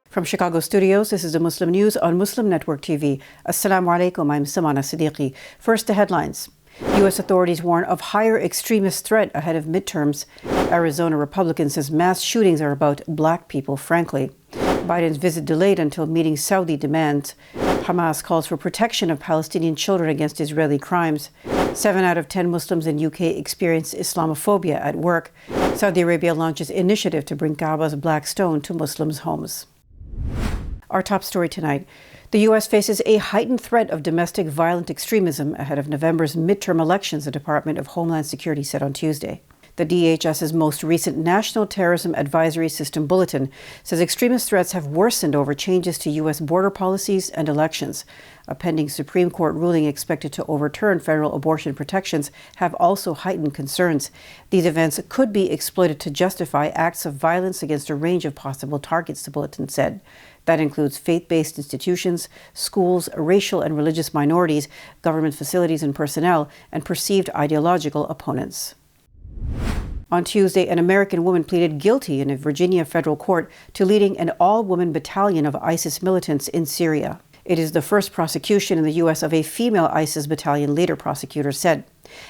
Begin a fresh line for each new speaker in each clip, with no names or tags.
From Chicago studios, this is the Muslim News on Muslim Network TV. Assalamu alaikum, I'm Samana, Siddiqui. First, the headlines. U.S. authorities warn of higher extremist threat ahead of midterms. Arizona Republican says mass shootings are about black people, frankly. Biden's visit delayed until meeting Saudi demands. Hamas calls for protection of Palestinian children against Israeli crimes. 7 out of 10 Muslims in UK experience Islamophobia at work. Saudi Arabia launches initiative to bring Kaba's black stone to Muslims' homes. Our top story tonight. The U.S. faces a heightened threat of domestic violent extremism ahead of November's midterm elections, the Department of Homeland Security said on Tuesday. The DHS's most recent National Terrorism Advisory System bulletin says extremist threats have worsened over changes to U.S. border policies and elections. A pending Supreme Court ruling expected to overturn federal abortion protections have also heightened concerns. These events could be exploited to justify acts of violence against a range of possible targets, the bulletin said. That includes faith-based institutions, schools, racial and religious minorities, government facilities and personnel, and perceived ideological opponents. On Tuesday, an American woman pleaded guilty in a Virginia federal court to leading an all-woman battalion of ISIS militants in Syria. It is the first prosecution in the U.S. of a female ISIS battalion leader, prosecutors said.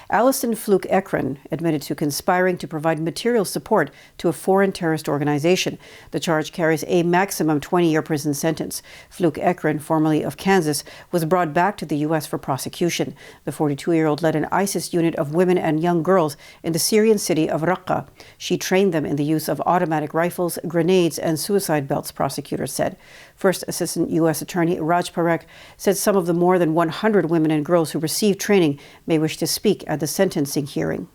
Alison Fluke Ekren admitted to conspiring to provide material support to a foreign terrorist organization. The charge carries a maximum 20-year prison sentence. Fluke Ekren, formerly of Kansas, was brought back to the U.S. for prosecution. The 42-year-old led an ISIS unit of women and young girls in the Syrian city of Raqqa. She trained them in the use of automatic rifles, grenades, and suicide belts, prosecutors said. First Assistant U.S. Attorney Raj Parekh said some of the more than 100 women and girls who received training may wish to speak at the sentencing hearing.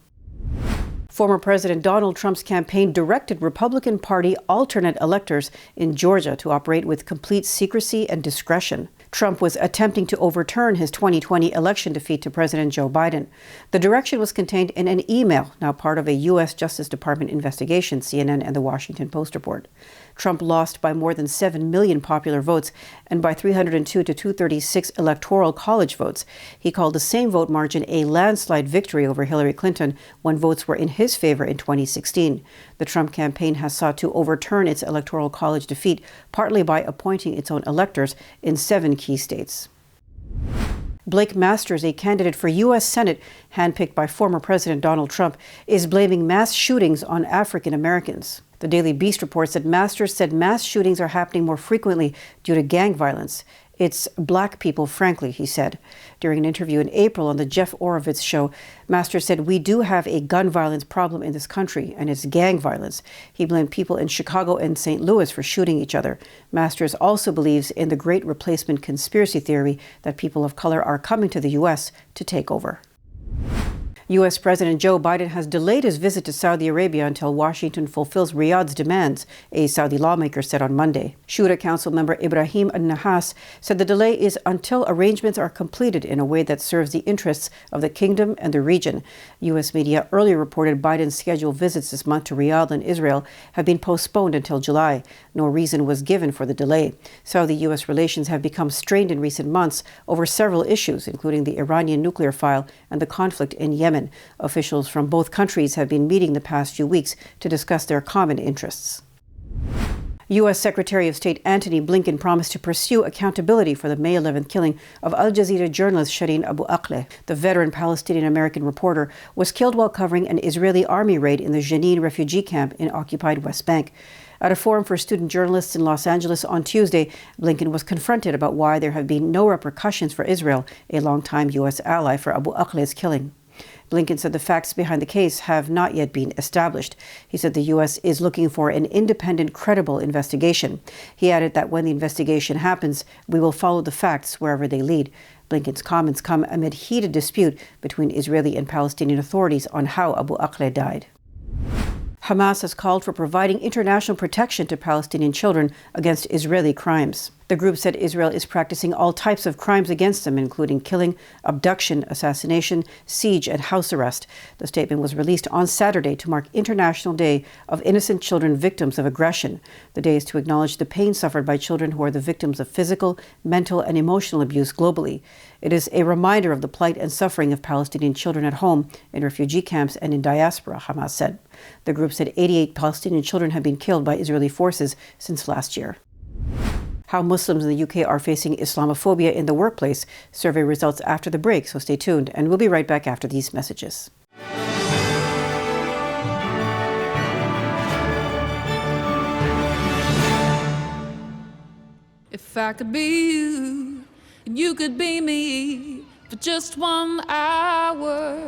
Former President Donald Trump's campaign directed Republican Party alternate electors in Georgia to operate with complete secrecy and discretion. Trump was attempting to overturn his 2020 election defeat to President Joe Biden. The direction was contained in an email, now part of a U.S. Justice Department investigation, CNN and the Washington Post report. Trump lost by more than 7 million popular votes and by 302 to 236 electoral college votes. He called the same vote margin a landslide victory over Hillary Clinton when votes were in his favor in 2016. The Trump campaign has sought to overturn its electoral college defeat, partly by appointing its own electors in 7 key states. Blake Masters, a candidate for U.S. Senate handpicked by former President Donald Trump, is blaming mass shootings on African Americans. The Daily Beast reports that Masters said mass shootings are happening more frequently due to gang violence. It's black people, frankly, he said. During an interview in April on the Jeff Orovitz show, Masters said, "We do have a gun violence problem in this country, and it's gang violence." He blamed people in Chicago and St. Louis for shooting each other. Masters also believes in the Great Replacement conspiracy theory that people of color are coming to the U.S. to take over. U.S. President Joe Biden has delayed his visit to Saudi Arabia until Washington fulfills Riyadh's demands, a Saudi lawmaker said on Monday. Shura Council member Ibrahim Nahas said the delay is until arrangements are completed in a way that serves the interests of the kingdom and the region. U.S. media earlier reported Biden's scheduled visits this month to Riyadh and Israel have been postponed until July. No reason was given for the delay. Saudi-U.S. relations have become strained in recent months over several issues, including the Iranian nuclear file and the conflict in Yemen. Officials from both countries have been meeting the past few weeks to discuss their common interests. U.S. Secretary of State Antony Blinken promised to pursue accountability for the May 11th killing of Al Jazeera journalist Shireen Abu Akleh. The veteran Palestinian-American reporter was killed while covering an Israeli army raid in the Jenin refugee camp in occupied West Bank. At a forum for student journalists in Los Angeles on Tuesday, Blinken was confronted about why there have been no repercussions for Israel, a longtime U.S. ally for Abu Akleh's killing. Blinken said the facts behind the case have not yet been established. He said the U.S. is looking for an independent, credible investigation. He added that when the investigation happens, we will follow the facts wherever they lead. Blinken's comments come amid heated dispute between Israeli and Palestinian authorities on how Abu Akleh died. Hamas has called for providing international protection to Palestinian children against Israeli crimes. The group said Israel is practicing all types of crimes against them, including killing, abduction, assassination, siege, and house arrest. The statement was released on Saturday to mark International Day of Innocent Children Victims of Aggression. The day is to acknowledge the pain suffered by children who are the victims of physical, mental, and emotional abuse globally. It is a reminder of the plight and suffering of Palestinian children at home, in refugee camps, and in diaspora, Hamas said. The group said 88 Palestinian children have been killed by Israeli forces since last year. how Muslims in the UK are facing Islamophobia in the workplace. Survey results after the break, so stay tuned. And we'll be right back after these messages.
If I could be you, and you could be me for just 1 hour.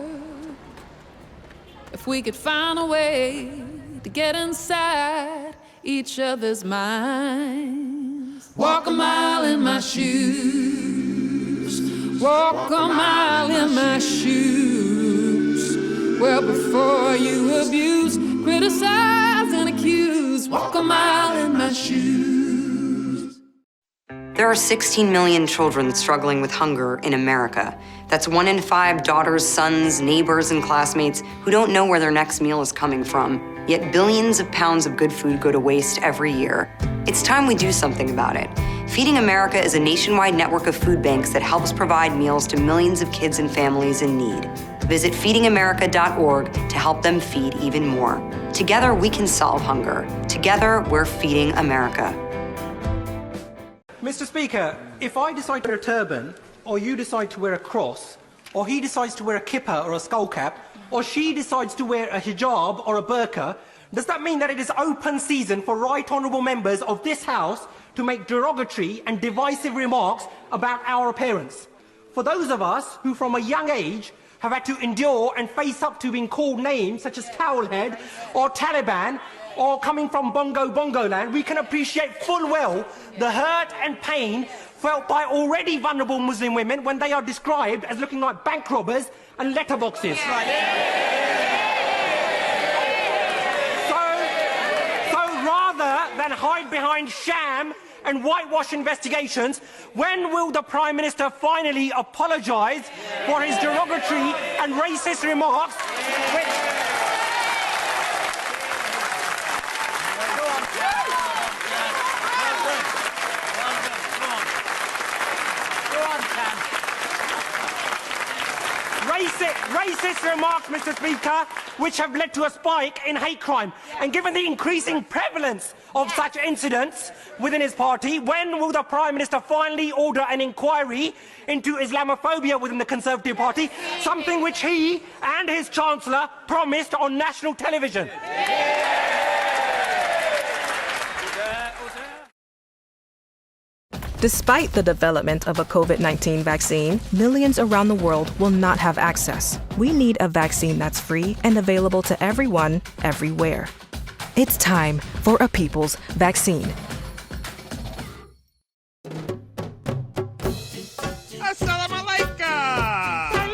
If we could find a way to get inside each other's minds. Walk a mile in my shoes. Walk a mile in my shoes. Well, before you abuse, criticize and accuse. Walk a mile in my shoes.
There are 16 million children struggling with hunger in America. That's 1 in 5 daughters, sons, neighbors, and classmates who don't know where their next meal is coming from. Yet billions of pounds of good food go to waste every year. It's time we do something about it. Feeding America is a nationwide network of food banks that helps provide meals to millions of kids and families in need. Visit feedingamerica.org to help them feed even more. Together, we can solve hunger. Together, we're feeding America.
Mr. Speaker, if I decide to wear a turban, or you decide to wear a cross, or he decides to wear a kippah or a skull cap, or she decides to wear a hijab or a burqa, does that mean that it is open season for right honourable members of this House to make derogatory and divisive remarks about our appearance? For those of us who from a young age have had to endure and face up to being called names such as Towelhead or Taliban, or coming from Bongo land, we can appreciate full well the hurt and pain felt by already vulnerable Muslim women when they are described as looking like bank robbers and letterboxes. So rather than hide behind sham and whitewash investigations, when will the Prime Minister finally apologise for his derogatory and racist remarks? Racist remarks, Mr. Speaker, which have led to a spike in hate crime. And given the increasing prevalence of such incidents within his party, when will the Prime Minister finally order an inquiry into Islamophobia within the Conservative Party, something which he and his Chancellor promised on national television?
Despite the development of a COVID-19 vaccine, millions around the world will not have access. We need a vaccine that's free and available to everyone, everywhere. It's time for a people's vaccine.
Assalamu alaikum!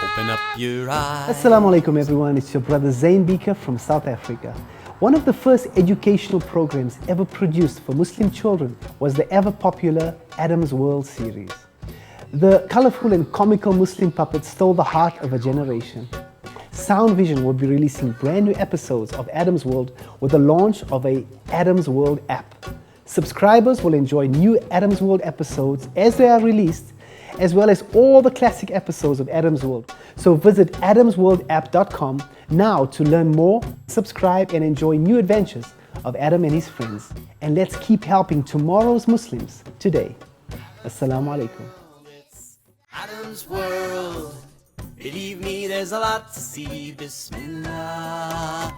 Open up your eyes.
Assalamu alaikum everyone, it's your brother Zain Bika from South Africa. One of the first educational programs ever produced for Muslim children was the ever-popular Adam's World series. The colorful and comical Muslim puppets stole the heart of a generation. Sound Vision will be releasing brand new episodes of Adam's World with the launch of a Adam's World app. Subscribers will enjoy new Adam's World episodes as they are released, as well as all the classic episodes of Adam's World. So visit adamsworldapp.com now to learn more, subscribe and enjoy new adventures of Adam and his friends. And let's keep helping tomorrow's Muslims today. Assalamu alaikum.
It's Adam's World. Believe me, there's a lot to see. Bismillah.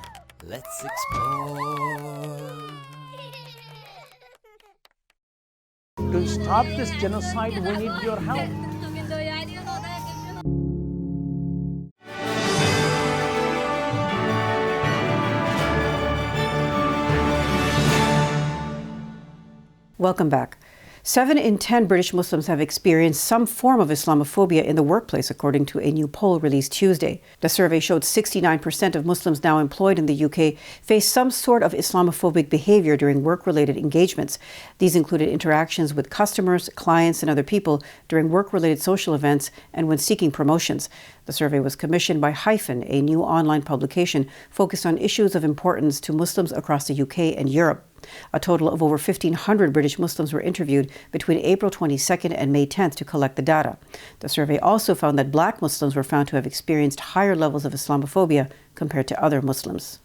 Let's explore.
To stop this genocide, we need your help.
Welcome back. 7 in 10 British Muslims have experienced some form of Islamophobia in the workplace, according to a new poll released Tuesday. The survey showed 69% of Muslims now employed in the UK face some sort of Islamophobic behavior during work-related engagements. These included interactions with customers, clients, and other people during work-related social events and when seeking promotions. The survey was commissioned by Hyphen, a new online publication focused on issues of importance to Muslims across the UK and Europe. A total of over 1,500 British Muslims were interviewed between April 22nd and May 10th to collect the data. The survey also found that Black Muslims were found to have experienced higher levels of Islamophobia compared to other Muslims.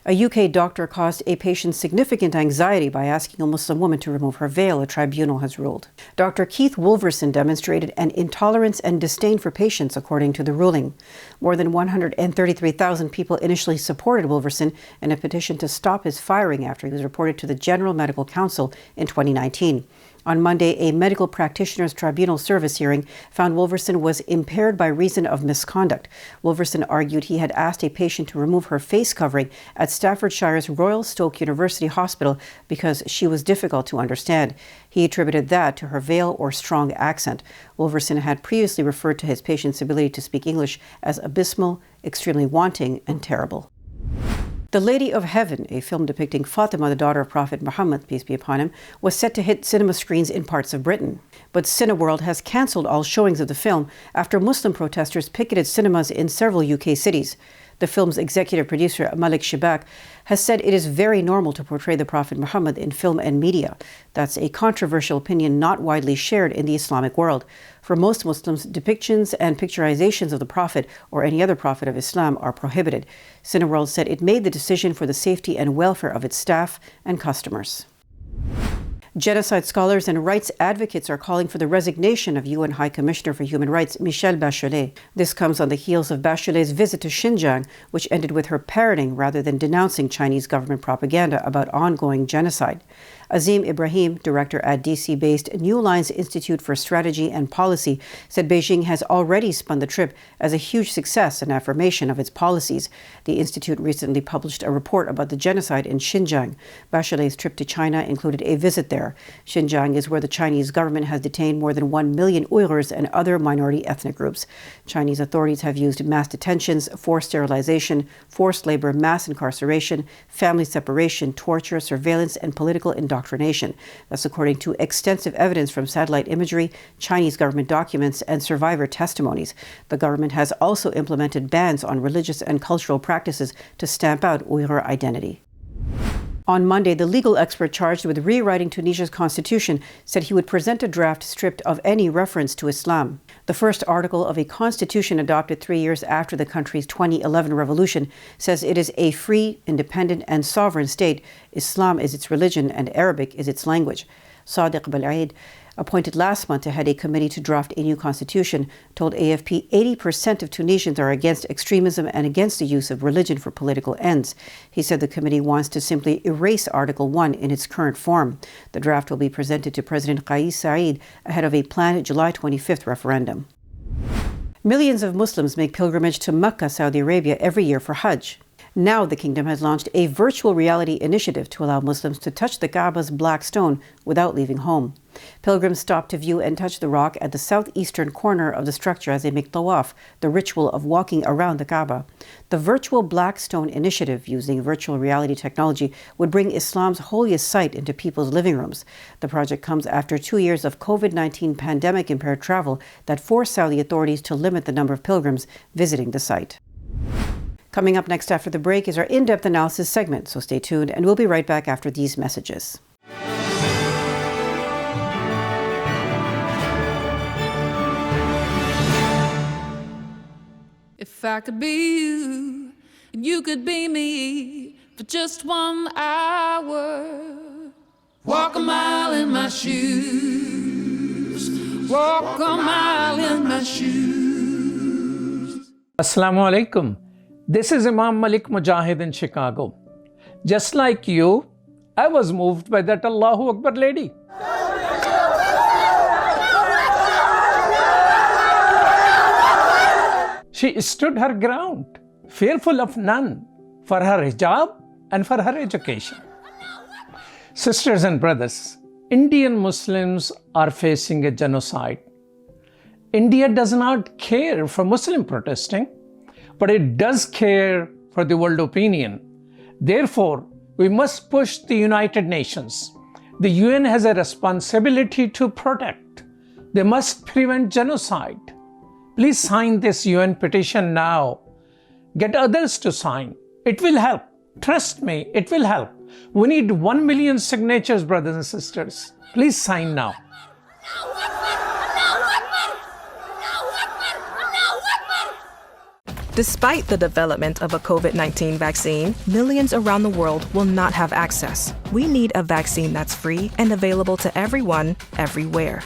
A UK doctor caused a patient significant anxiety by asking a Muslim woman to remove her veil, a tribunal has ruled. Dr. Keith Wolverson demonstrated an intolerance and disdain for patients, according to the ruling. More than 133,000 people initially supported Wolverson in a petition to stop his firing after he was reported to the General Medical Council in 2019. On Monday, a medical practitioners tribunal service hearing found Wolverson was impaired by reason of misconduct. Wolverson argued he had asked a patient to remove her face covering at Staffordshire's Royal Stoke University Hospital because she was difficult to understand. He attributed that to her veil or strong accent. Wolverson had previously referred to his patient's ability to speak English as abysmal, extremely wanting, and terrible. The Lady of Heaven, a film depicting Fatima, the daughter of Prophet Muhammad, peace be upon him, was set to hit cinema screens in parts of Britain. But Cineworld has cancelled all showings of the film after Muslim protesters picketed cinemas in several UK cities. The film's executive producer, Malik Shibak, has said it is very normal to portray the Prophet Muhammad in film and media. That's a controversial opinion not widely shared in the Islamic world. For most Muslims, depictions and picturizations of the Prophet or any other prophet of Islam are prohibited. Cineworld said it made the decision for the safety and welfare of its staff and customers. Genocide scholars and rights advocates are calling for the resignation of UN High Commissioner for Human Rights, Michelle Bachelet. This comes on the heels of Bachelet's visit to Xinjiang, which ended with her parroting rather than denouncing Chinese government propaganda about ongoing genocide. Azim Ibrahim, director at DC-based New Lines Institute for Strategy and Policy, said Beijing has already spun the trip as a huge success and affirmation of its policies. The institute recently published a report about the genocide in Xinjiang. Bachelet's trip to China included a visit there. Xinjiang is where the Chinese government has detained more than 1 million Uyghurs and other minority ethnic groups. Chinese authorities have used mass detentions, forced sterilization, forced labor, mass incarceration, family separation, torture, surveillance, and political indoctrination. That's according to extensive evidence from satellite imagery, Chinese government documents, and survivor testimonies. The government has also implemented bans on religious and cultural practices to stamp out Uyghur identity. On Monday, the legal expert charged with rewriting Tunisia's constitution said he would present a draft stripped of any reference to Islam. The first article of a constitution adopted 3 years after the country's 2011 revolution says it is a free, independent, and sovereign state. Islam is its religion and Arabic is its language. Sadiq Belaid, appointed last month to head a committee to draft a new constitution, told AFP 80% of Tunisians are against extremism and against the use of religion for political ends. He said the committee wants to simply erase Article 1 in its current form. The draft will be presented to President Kais Saied ahead of a planned July 25th referendum. Millions of Muslims make pilgrimage to Mecca, Saudi Arabia every year for Hajj. Now the kingdom has launched a virtual reality initiative to allow Muslims to touch the Kaba's black stone without leaving home. Pilgrims stop to view and touch the rock at the southeastern corner of the structure as they make tawaf, the ritual of walking around the Kaaba. The virtual black stone initiative, using virtual reality technology, would bring Islam's holiest site into people's living rooms. The project comes after 2 years of COVID-19 pandemic-impaired travel that forced Saudi authorities to limit the number of pilgrims visiting the site. Coming up next after the break is our in-depth analysis segment, so stay tuned and we'll be right back after these messages.
If I could be you, and you could be me for just 1 hour, walk a mile in my shoes, walk a mile in my shoes.
Assalamu alaikum. This is Imam Malik Mujahid in Chicago. Just like you, I was moved by that Allahu Akbar lady. She stood her ground, fearful of none, for her hijab and for her education. Sisters and brothers, Indian Muslims are facing a genocide. India does not care for Muslim protesting, but it does care for the world opinion. Therefore, we must push the United Nations. The UN has a responsibility to protect. They must prevent genocide. Please sign this UN petition now. Get others to sign. It will help. Trust me, it will help. We need 1 million signatures, brothers and sisters. Please sign now.
Despite the development of a COVID-19 vaccine, millions around the world will not have access. We need a vaccine that's free and available to everyone, everywhere.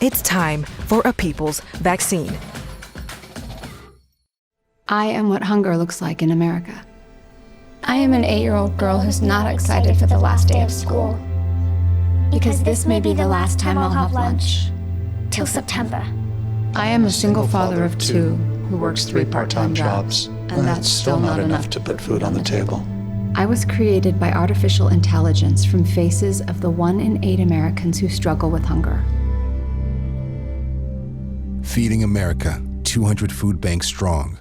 It's time for a people's vaccine.
I am what hunger looks like in America. I am an 8-year-old girl who's not excited for the last day of school. Because this may be the last time I'll have lunch. Till September. I am a single father of 2 who works 3 part-time jobs, and that's still not enough to put food on the table. I was created by artificial intelligence from faces of the 1 in 8 Americans who struggle with hunger.
Feeding America, 200 food banks strong.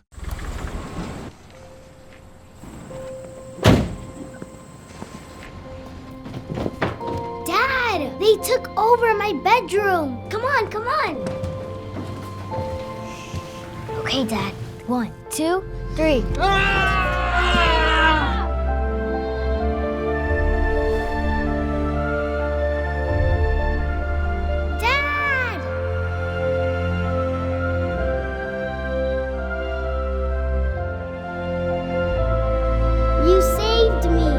Dad, they took over my bedroom. Come on, come on. Okay, Dad. 1, 2, 3. Dad! You saved me.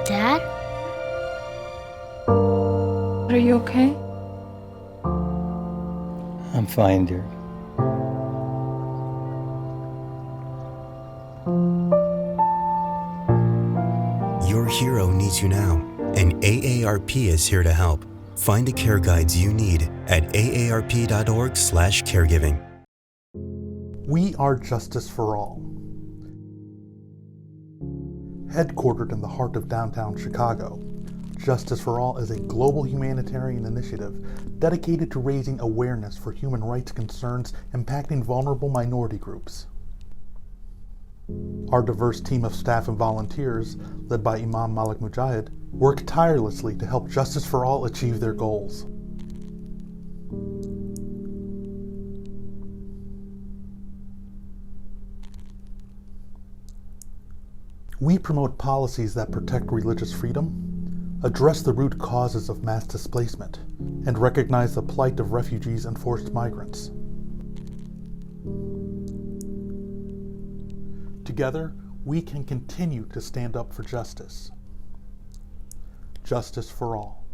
Dad?
Are you okay?
I'm fine, dear.
Your hero needs you now, and AARP is here to help. Find the care guides you need at aarp.org/caregiving.
We are Justice for All. Headquartered in the heart of downtown Chicago, Justice for All is a global humanitarian initiative dedicated to raising awareness for human rights concerns impacting vulnerable minority groups. Our diverse team of staff and volunteers, led by Imam Malik Mujahid, work tirelessly to help Justice for All achieve their goals. We promote policies that protect religious freedom, address the root causes of mass displacement, and recognize the plight of refugees and forced migrants. Together, we can continue to stand up for justice. Justice for all.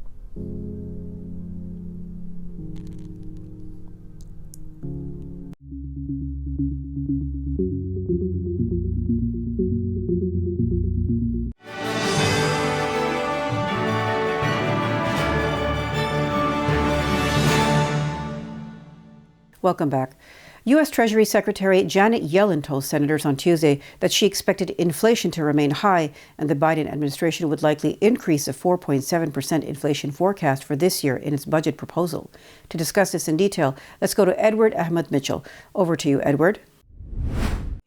Welcome back. U.S. Treasury Secretary Janet Yellen told senators on Tuesday that she expected inflation to remain high and the Biden administration would likely increase a 4.7% inflation forecast for this year in its budget proposal. To discuss this in detail, let's go to Edward Ahmed Mitchell. Over to you, Edward.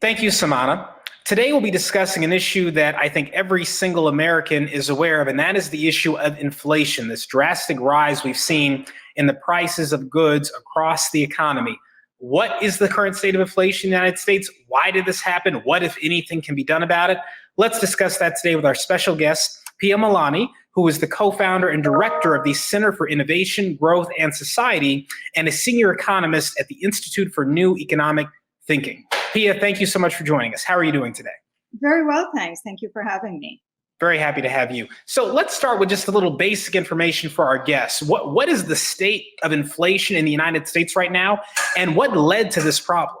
Thank you, Samana. Today we'll be discussing an issue that I think every single American is aware of, and that is the issue of inflation, this drastic rise we've seen in the prices of goods across the economy. What is the current state of inflation in the United States? Why did this happen? What, if anything, can be done about it? Let's discuss that today with our special guest, Pia Malaney, who is the co-founder and director of the Center for Innovation, Growth, and Society, and a senior economist at the Institute for New Economic Thinking. Pia, thank you so much for joining us. How are you doing today?
Very well, thanks. Thank you for having me.
Very happy to have you. So let's start with just a little basic information for our guests. What is the state of inflation in the United States right now, and what led to this problem?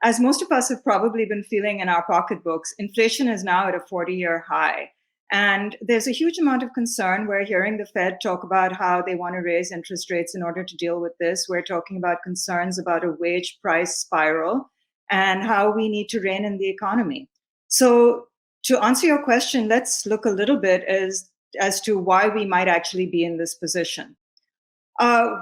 As most of us have probably been feeling in our pocketbooks, inflation is now at a 40-year high. And there's a huge amount of concern. We're hearing the Fed talk about how they want to raise interest rates in order to deal with this. We're talking about concerns about a wage price spiral and how we need to rein in the economy. So to answer your question, let's look a little bit as to why we might actually be in this position.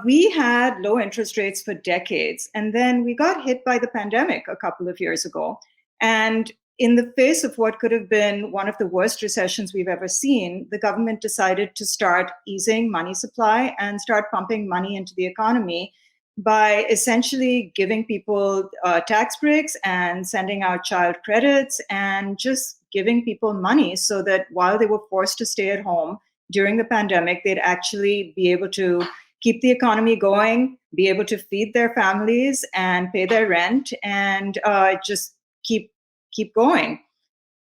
We had low interest rates for decades, and then we got hit by the pandemic a couple of years ago. And in the face of what could have been one of the worst recessions we've ever seen, the government decided to start easing money supply and start pumping money into the economy by essentially giving people tax breaks and sending out child credits and just giving people money so that while they were forced to stay at home during the pandemic, they'd actually be able to keep the economy going, be able to feed their families and pay their rent, and just keep going.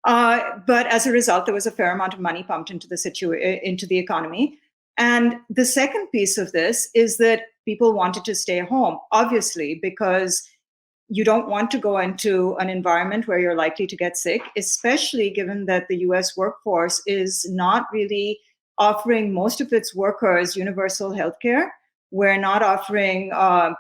But as a result, there was a fair amount of money pumped into the economy. And the second piece of this is that people wanted to stay home, obviously, because you don't want to go into an environment where you're likely to get sick, especially given that the US workforce is not really offering most of its workers universal health care. We're not offering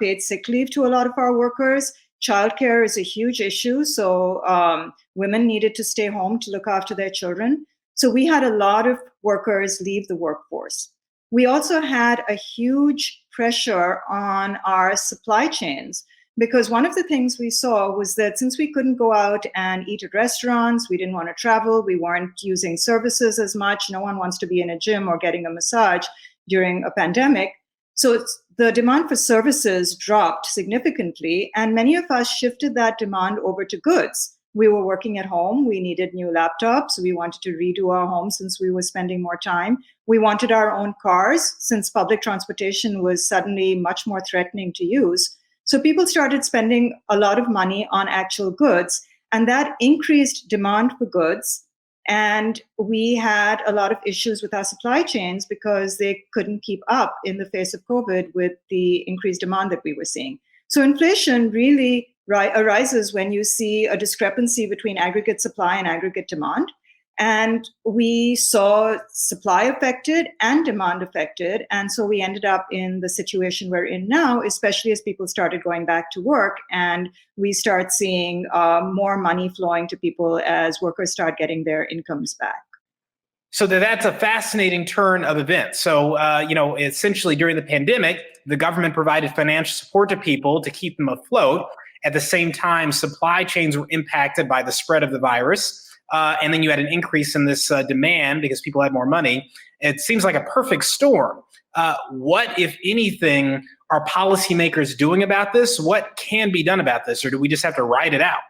paid sick leave to a lot of our workers. Childcare is a huge issue. So women needed to stay home to look after their children. So we had a lot of workers leave the workforce. We also had a huge pressure on our supply chains, because one of the things we saw was that since we couldn't go out and eat at restaurants, we didn't want to travel, we weren't using services as much, no one wants to be in a gym or getting a massage during a pandemic. So the demand for services dropped significantly, and many of us shifted that demand over to goods. We were working at home. We needed new laptops. We wanted to redo our home since we were spending more time. We wanted our own cars since public transportation was suddenly much more threatening to use. So people started spending a lot of money on actual goods, and that increased demand for goods. And we had a lot of issues with our supply chains because they couldn't keep up in the face of COVID with the increased demand that we were seeing. So inflation really arises when you see a discrepancy between aggregate supply and aggregate demand. And we saw supply affected and demand affected. And so we ended up in the situation we're in now, especially as people started going back to work and we start seeing more money flowing to people as workers start getting their incomes back.
So that's a fascinating turn of events. So, essentially during the pandemic, the government provided financial support to people to keep them afloat. At the same time, supply chains were impacted by the spread of the virus. And then you had an increase in this demand because people had more money. It seems like a perfect storm. What, if anything, are policymakers doing about this? What can be done about this? Or do we just have to ride it out?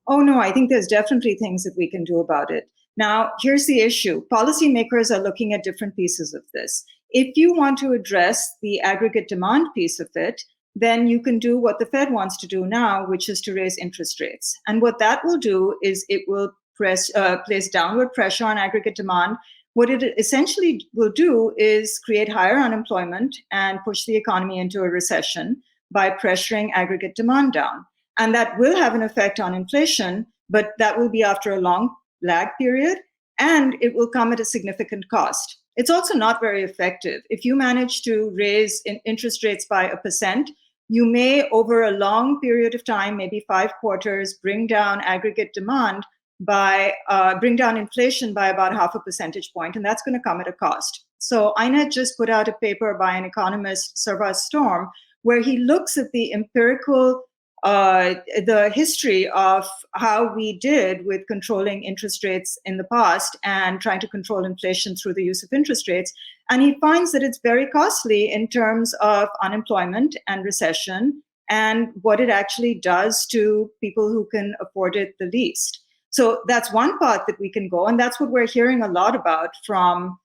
Oh, no, I think there's definitely things that we can do about it. Now, here's the issue. Policymakers are looking at different pieces of this. If you want to address the aggregate demand piece of it, then you can do what the Fed wants to do now, which is to raise interest rates. And what that will do is it will place downward pressure on aggregate demand. What it essentially will do is create higher unemployment and push the economy into a recession by pressuring aggregate demand down. And that will have an effect on inflation, but that will be after a long lag period, and it will come at a significant cost. It's also not very effective. If you manage to raise interest rates by 1%, you may, over a long period of time, maybe 5 quarters, bring down aggregate demand bring down inflation by about 0.5 percentage point, and that's going to come at a cost. So INET just put out a paper by an economist, Sarvaz Storm, where he looks at the empirical the history of how we did with controlling interest rates in the past and trying to control inflation through the use of interest rates. And he finds that it's very costly in terms of unemployment and recession and what it actually does to people who can afford it the least. So that's one path that we can go. And that's what we're hearing a lot about from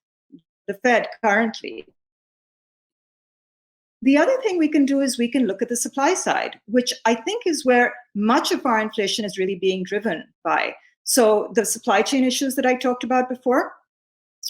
the Fed currently. The other thing we can do is we can look at the supply side, which I think is where much of our inflation is really being driven by. So the supply chain issues that I talked about before,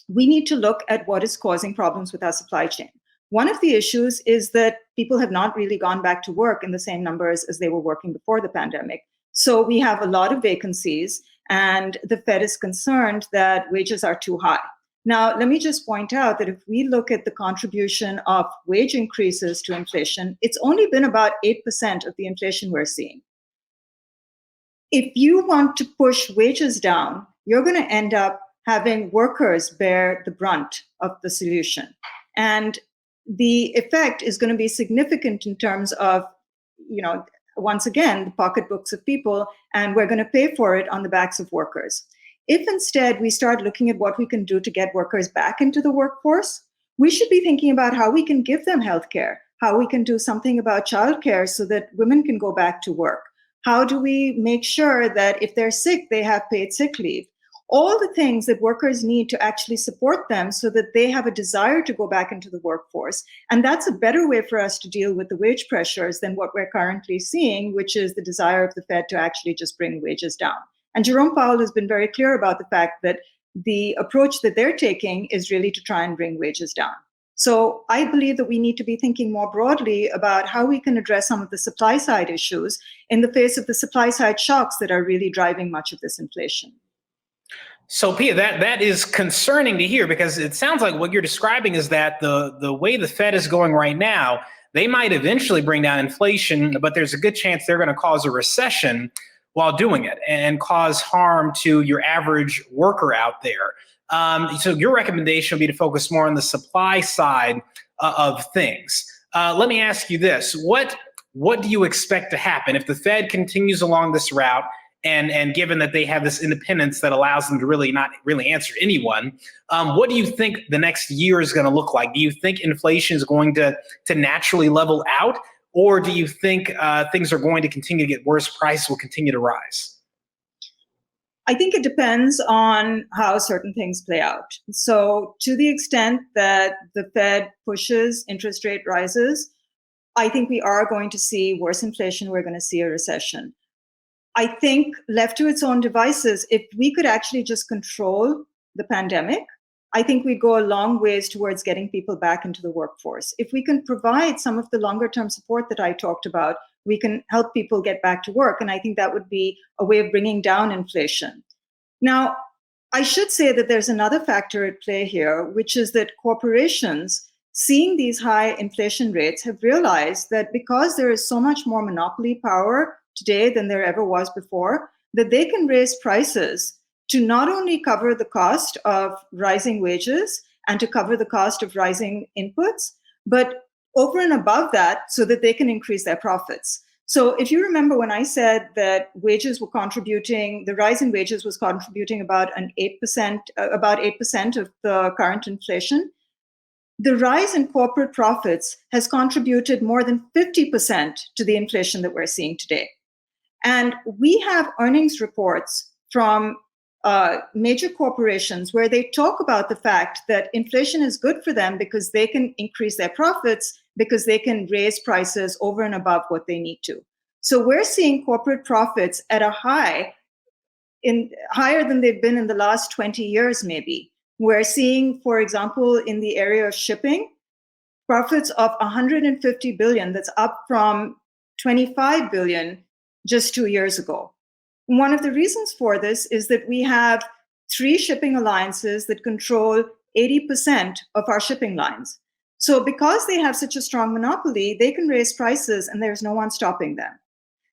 we need to look at what is causing problems with our supply chain. One of the issues is that people have not really gone back to work in the same numbers as they were working before the pandemic. So we have a lot of vacancies, and the Fed is concerned that wages are too high. Now, let me just point out that if we look at the contribution of wage increases to inflation, it's only been about 8% of the inflation we're seeing. If you want to push wages down, you're going to end up having workers bear the brunt of the solution. And the effect is going to be significant in terms of, once again, the pocketbooks of people, and we're going to pay for it on the backs of workers. If instead we start looking at what we can do to get workers back into the workforce, we should be thinking about how we can give them healthcare, how we can do something about childcare so that women can go back to work. How do we make sure that if they're sick, they have paid sick leave? all the things that workers need to actually support them so that they have a desire to go back into the workforce. And that's a better way for us to deal with the wage pressures than what we're currently seeing, which is the desire of the Fed to actually just bring wages down. And Jerome Powell has been very clear about the fact that the approach that they're taking is really to try and bring wages down. So I believe that we need to be thinking more broadly about how we can address some of the supply side issues in the face of the supply side shocks that are really driving much of this inflation.
So, Pia, that is concerning to hear, because it sounds like what you're describing is that the way the Fed is going right now, they might eventually bring down inflation, but there's a good chance they're going to cause a recession while doing it and cause harm to your average worker out there. So your recommendation would be to focus more on the supply side of things. Let me ask you this. What do you expect to happen if the Fed continues along this route? And given that they have this independence that allows them to really not really answer anyone, what do you think the next year is going to look like? Do you think inflation is going to naturally level out? Or do you think things are going to continue to get worse, prices will continue to rise?
I think it depends on how certain things play out. So to the extent that the Fed pushes interest rate rises, I think we are going to see worse inflation. We're going to see a recession. I think left to its own devices, if we could actually just control the pandemic, I think we go a long ways towards getting people back into the workforce. If we can provide some of the longer term support that I talked about, we can help people get back to work. And I think that would be a way of bringing down inflation. Now, I should say that there's another factor at play here, which is that corporations, seeing these high inflation rates, have realized that because there is so much more monopoly power today than there ever was before, that they can raise prices to not only cover the cost of rising wages and to cover the cost of rising inputs, but over and above that, so that they can increase their profits. So if you remember when I said that wages were contributing, the rise in wages was contributing about 8% of the current inflation, the rise in corporate profits has contributed more than 50% to the inflation that we're seeing today. And we have earnings reports from major corporations where they talk about the fact that inflation is good for them because they can increase their profits, because they can raise prices over and above what they need to. So we're seeing corporate profits at a higher than they've been in the last 20 years, maybe. We're seeing, for example, in the area of shipping, profits of 150 billion, that's up from 25 billion just 2 years ago. One of the reasons for this is that we have 3 shipping alliances that control 80% of our shipping lines. So because they have such a strong monopoly, they can raise prices and there's no one stopping them.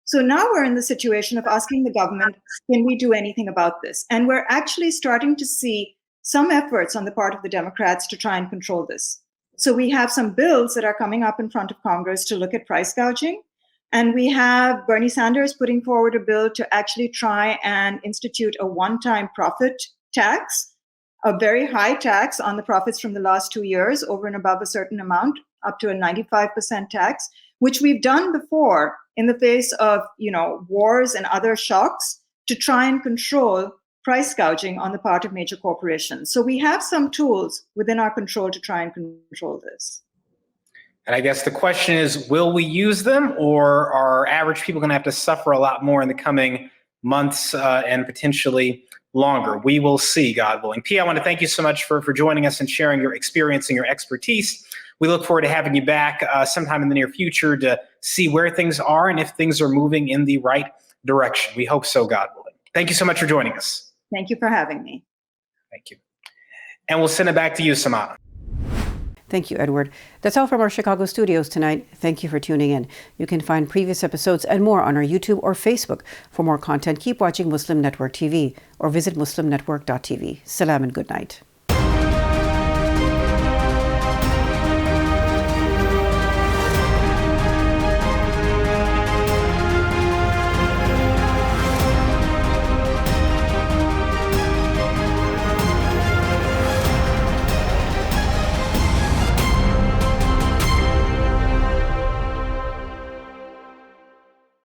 So now we're in the situation of asking the government, can we do anything about this? And we're actually starting to see some efforts on the part of the Democrats to try and control this. So we have some bills that are coming up in front of Congress to look at price gouging. And we have Bernie Sanders putting forward a bill to actually try and institute a one-time profit tax, a very high tax on the profits from the last 2 years, over and above a certain amount, up to a 95% tax, which we've done before in the face of, wars and other shocks to try and control price gouging on the part of major corporations. So we have some tools within our control to try and control this.
And I guess the question is, will we use them, or are average people going to have to suffer a lot more in the coming months and potentially longer? We will see, God willing. Pia, I want to thank you so much for joining us and sharing your experience and your expertise. We look forward to having you back sometime in the near future to see where things are and if things are moving in the right direction. We hope so, God willing. Thank you so much for joining us.
Thank you for having me.
Thank you. And we'll send it back to you, Samana.
Thank you, Edward. That's all from our Chicago studios tonight. Thank you for tuning in. You can find previous episodes and more on our YouTube or Facebook. For more content, keep watching Muslim Network TV or visit muslimnetwork.tv. Salam and good night.